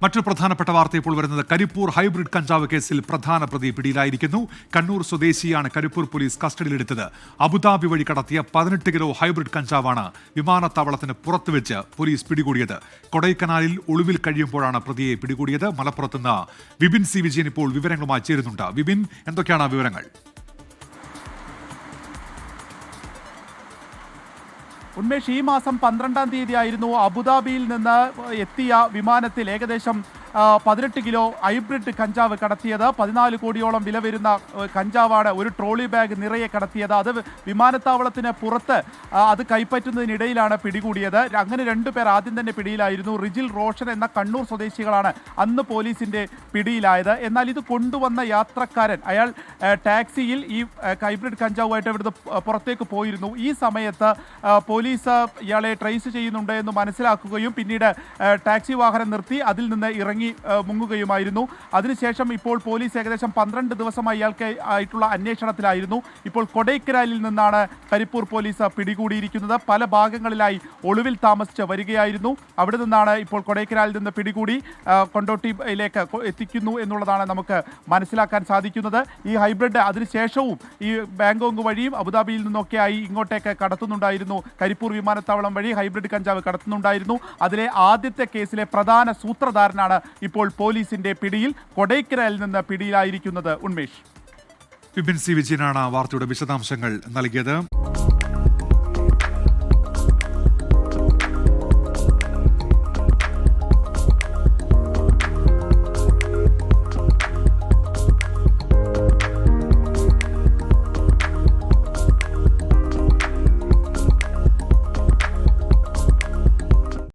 മറ്റൊരു പ്രധാനപ്പെട്ട വാർത്ത ഇപ്പോൾ വരുന്നത് കരിപ്പൂർ ഹൈബ്രിഡ് കഞ്ചാവ് കേസിൽ പ്രധാന പ്രതി പിടിയിലായിരിക്കുന്നു. കണ്ണൂർ സ്വദേശിയാണ് കരിപ്പൂർ പോലീസ് കസ്റ്റഡിയിലെടുത്തത്. അബുദാബി വഴി കടത്തിയ 18 കിലോ ഹൈബ്രിഡ് കഞ്ചാവാണ് വിമാനത്താവളത്തിന് പുറത്തുവെച്ച് പോലീസ് പിടികൂടിയത്. കൊടൈക്കനാലിൽ ഒളിവിൽ കഴിയുമ്പോഴാണ് പ്രതിയെ പിടികൂടിയത്. മലപ്പുറത്തുനിന്ന് വിപിൻ സി വിജയൻ ഇപ്പോൾ വിവരങ്ങളുമായി ചേരുന്നുണ്ട്. വിപിൻ, എന്തൊക്കെയാണ് വിവരങ്ങൾ? ഉന്മേഷ്, ഈ മാസം 12-ാം തീയതിയായിരുന്നു അബുദാബിയിൽ നിന്ന് എത്തിയ വിമാനത്തിൽ ഏകദേശം 18 കിലോ ഹൈബ്രിഡ് കഞ്ചാവ് കടത്തിയത്. 14 കോടിയോളം വില വരുന്ന കഞ്ചാവാണ് ഒരു ട്രോളി ബാഗ് നിറയെ കടത്തിയത്. അത് വിമാനത്താവളത്തിന് പുറത്ത് അത് കൈപ്പറ്റുന്നതിനിടയിലാണ് പിടികൂടിയത്. അങ്ങനെ 2 പേർ ആദ്യം തന്നെ പിടിയിലായിരുന്നു. റിജിൽ, റോഷൻ എന്ന കണ്ണൂർ സ്വദേശികളാണ് അന്ന് പോലീസിന്റെ പിടിയിലായത്. എന്നാൽ ഇത് കൊണ്ടുവന്ന യാത്രക്കാരൻ, അയാൾ ടാക്സിയിൽ ഈ ഹൈബ്രിഡ് കഞ്ചാവുമായിട്ട് ഇവിടുന്ന് പുറത്തേക്ക് പോയിരുന്നു. ഈ സമയത്ത് പോലീസ് ഇയാളെ ട്രേസ് ചെയ്യുന്നുണ്ട് എന്ന് മനസ്സിലാക്കുകയും പിന്നീട് ടാക്സി വാഹനം നിർത്തി അതിൽ നിന്ന് ഇറങ്ങി മുങ്ങുകയുമായിരുന്നു. അതിനുശേഷം ഇപ്പോൾ പോലീസ് ഏകദേശം 12 ദിവസമായി ഇയാൾക്ക് ആയിട്ടുള്ള അന്വേഷണത്തിലായിരുന്നു. ഇപ്പോൾ കൊടൈക്കനാലിൽ നിന്നാണ് കരിപ്പൂർ പോലീസ് പിടികൂടിയിരിക്കുന്നത്. പല ഭാഗങ്ങളിലായി ഒളിവിൽ താമസിച്ച് വരികയായിരുന്നു. അവിടെ നിന്നാണ് ഇപ്പോൾ കൊടൈക്കനാലിൽ നിന്ന് പിടികൂടി കൊണ്ടോട്ടിയിലേക്ക് എത്തിക്കുന്നു എന്നുള്ളതാണ് നമുക്ക് മനസ്സിലാക്കാൻ സാധിക്കുന്നത്. ഈ ഹൈബ്രിഡ് അതിനുശേഷവും ഈ ബാങ്കോക്ക് വഴിയും അബുദാബിയിൽ നിന്നൊക്കെയായി ഇങ്ങോട്ടേക്ക് കടത്തുന്നുണ്ടായിരുന്നു. കരിപ്പൂർ വിമാനത്താവളം വഴി ഹൈബ്രിഡ് കഞ്ചാവ് കടത്തുന്നുണ്ടായിരുന്നു. അതിലെ ആദ്യത്തെ കേസിലെ പ്രധാന സൂത്രധാരനാണ് ഇപ്പോൾ പോലീസിന്റെ പിടിയിൽ, കൊടൈക്കനാലിൽ നിന്ന് പിടിയിലായിരിക്കുന്നത്. ഉന്മേഷ്, വിപിൻ സി വിജയനാണ് വാർത്തയുടെ വിശദാംശങ്ങൾ നൽകിയത്.